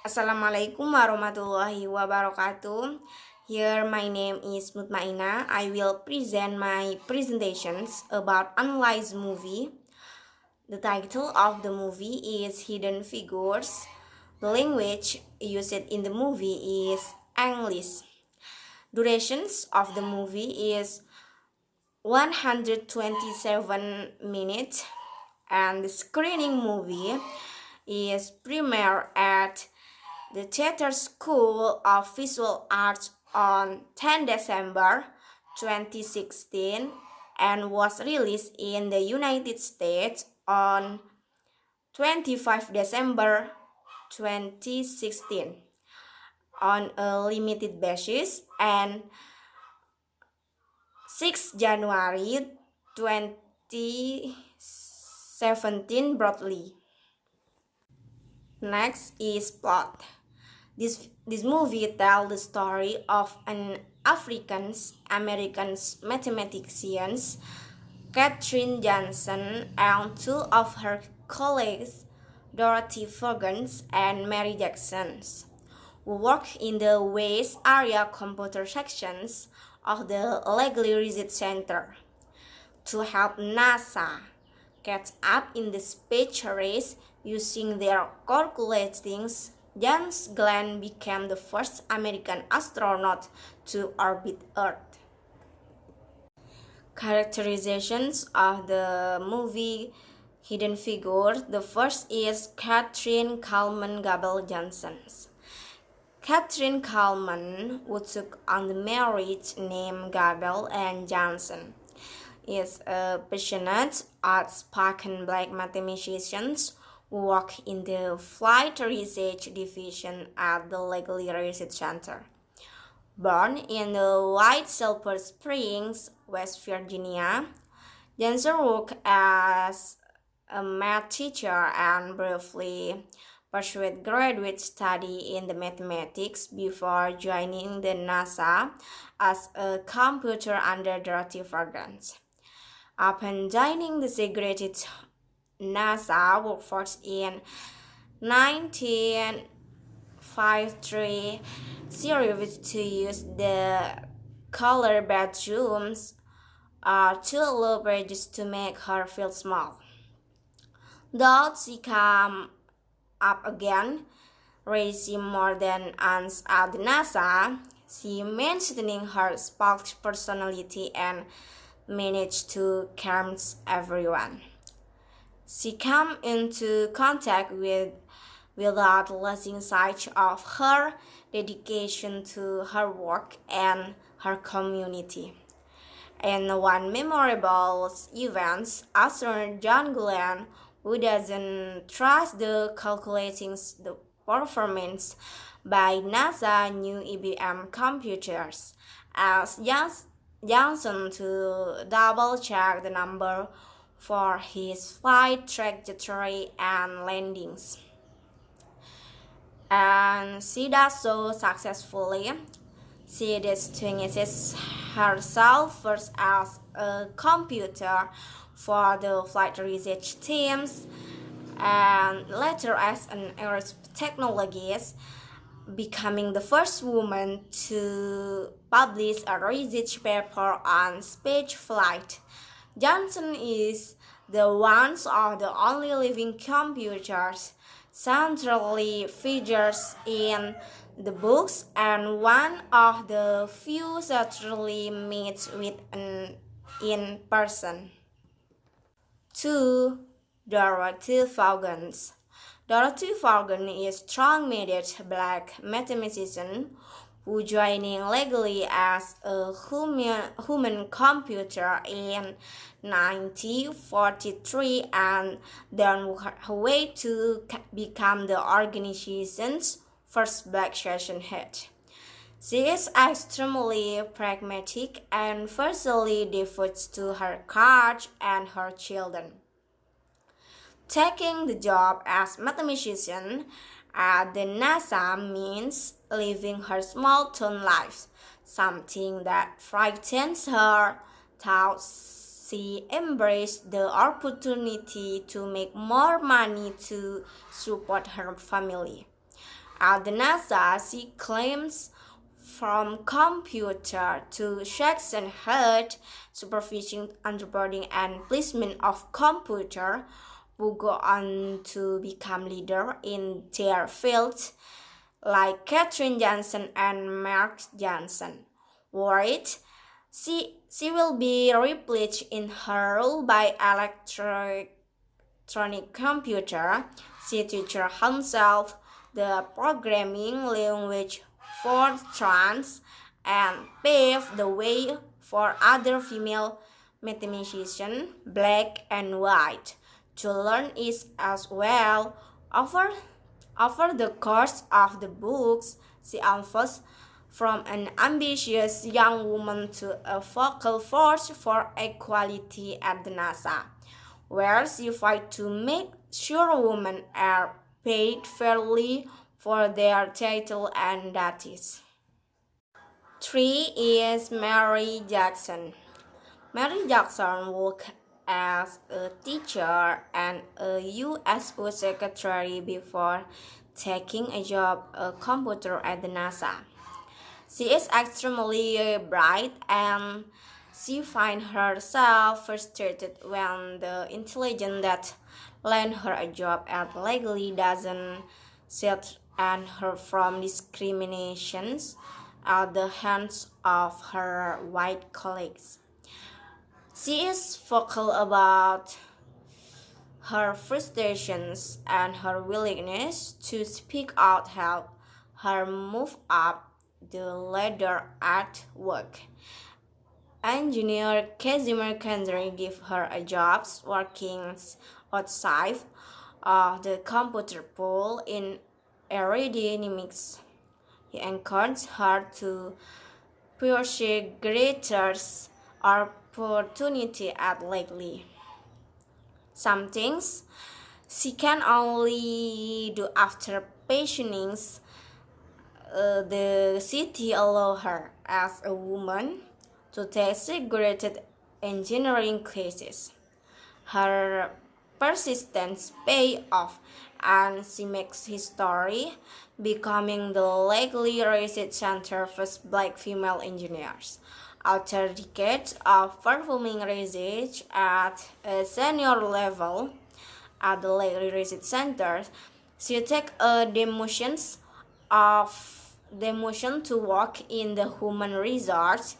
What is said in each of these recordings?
Assalamualaikum warahmatullahi wabarakatuh. Here my name is Mutmaina. I will present my presentations about analyze movie. The title of the movie is Hidden Figures. The language used in the movie is English. Durations of the movie is 127 minutes and the screening movie is premiere at the Theatre School of Visual Arts on 10 December 2016 and was released in the United States on 25 December 2016 on a limited basis and 6 January 2017 broadly. Next is plot. This movie tells the story of an African-American mathematician, Katherine Johnson, and two of her colleagues, Dorothy Ferguson and Mary Jackson, who work in the West Area Computer sections of the Langley Research Center to help NASA catch up in the space race using their calculations. James Glenn became the first American astronaut to orbit Earth. Characterizations of the movie Hidden Figures. The first is Catherine Coleman Gable Johnson. Catherine Coleman, who took on the marriage name Gable and Johnson, is a passionate, outspoken black mathematician who work in the Flight Research Division at the Langley Research Center. Born in the White Silver Springs, West Virginia, Johnson worked as a math teacher and briefly pursued graduate study in the mathematics before joining the NASA as a computer under Dorothy Ferguson. Upon joining the segregated NASA workforce in 1953, she refused to use the color bedrooms too low wages to make her feel small. Though she came up again, raising more than once at the NASA, she maintaining her spark personality and managed to calm everyone. She came into contact without losing sight of her dedication to her work and her community. In one memorable event, astronaut John Glenn, who doesn't trust the calculating the performance by NASA new IBM computers, asked Johnson to double-check the number for his flight trajectory and landings. And she does so successfully. She distinguishes herself first as a computer for the flight research teams and later as an aerospace technologist, becoming the first woman to publish a research paper on space flight. Johnson is the one of the only living computers centrally features in the books and one of the few centrally meets with in person. 2. Dorothy Vaughan. Dorothy Vaughan is a strong-minded black mathematician who joining legally as a human computer in 1943 and then worked her way to become the organization's first black session head. She is extremely pragmatic and fiercely devoted to her coach and her children. Taking the job as mathematician at the NASA means living her small town life, something that frightens her. Thus, she embraced the opportunity to make more money to support her family. At the NASA, she claims from computer to section head, supervision, onboarding, and placement of computer, who go on to become leader in their fields, like Katherine Johnson and Mark Johnson. Worried, she will be replaced in her role by electronic computer. She teaches herself the programming language Fortran and paved the way for other female mathematicians, black and white, to learn it as well. Over the course of the books, she evolves from an ambitious young woman to a vocal force for equality at the NASA, where she fights to make sure women are paid fairly for their title and duties. 3 is Mary Jackson. Mary Jackson worked as a teacher and a USO secretary before taking a job a computer at the NASA. She is extremely bright and she finds herself frustrated when the intelligence that land her a job at legally doesn't shield her from discriminations at the hands of her white colleagues. She is vocal about her frustrations and her willingness to speak out help her move up the ladder at work. Engineer Casimir Kendry gave her a job working outside of the computer pool in aerodynamics. He encouraged her to pursue greater opportunity at Lakely. Some things she can only do after pensioning. The city allowed her, as a woman, to take segregated engineering classes. Her persistence paid off, and she makes history, becoming the Lakely Research Center first black female engineers. After decades of performing research at a senior level at the Lakely Research Center, she took a demotion to work in the human research,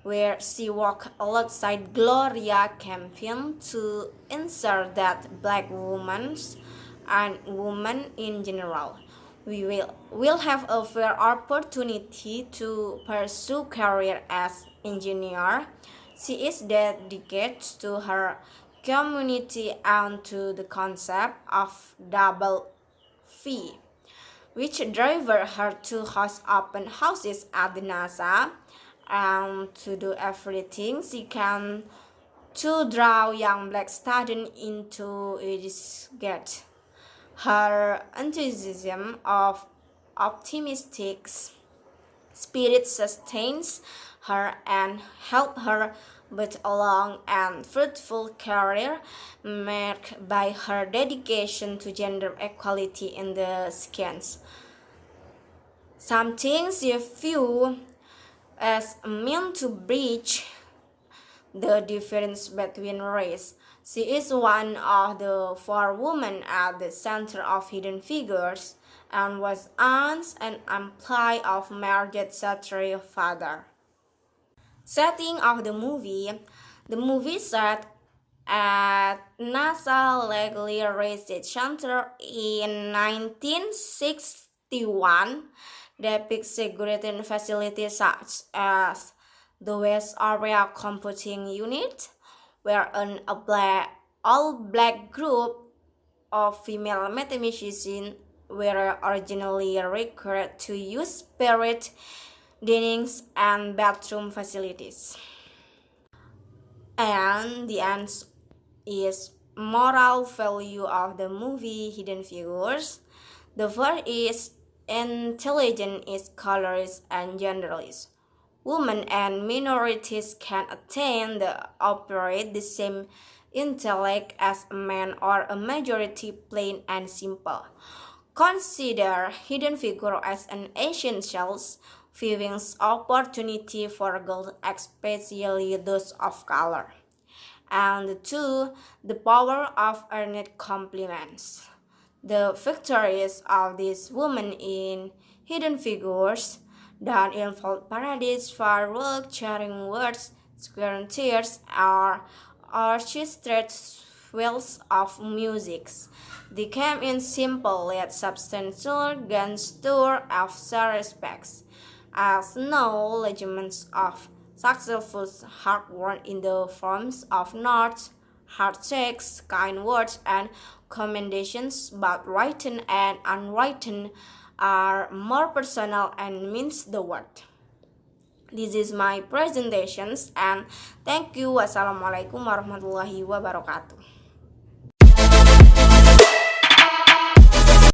where she worked alongside Gloria Campion to ensure that black women and women in general will have a fair opportunity to pursue career as engineer. She is dedicated to her community and to the concept of double fee, which drove her to host open houses at the NASA and to do everything she can to draw young black students into its gate. Her enthusiasm of optimistic spirit sustains her and helps her build a long and fruitful career marked by her dedication to gender equality in the science. Something she views as a means to bridge the difference between race. She is one of the 4 women at the center of Hidden Figures and was once an employee of Margaret Sattery's father. Setting of the movie set at NASA Lakely Research Center in 1961 depicts segregated facilities such as the West Area Computing Unit, where an all-black group of female mathematicians were originally required to use separate dinings and bathroom facilities. And the end is moral value of the movie Hidden Figures. The first is intelligence is colorless and genderless. Women and minorities can attain the operate the same intellect as a man or a majority, plain and simple. consider hidden figure as an essential viewing opportunity for girls, especially those of color. And two, the power of earned compliments. The victories of these women in hidden figures that involve parodies, fireworks, cheering words, square tears, or orchestrated swells of music. They came in simple yet substantial gesture of self-respect, as acknowledgments of successful hard work in the forms of notes, handshakes, kind words, and commendations, but written and unwritten are more personal and means the word. This is my presentations and thank you. Wassalamualaikum warahmatullahi wabarakatuh.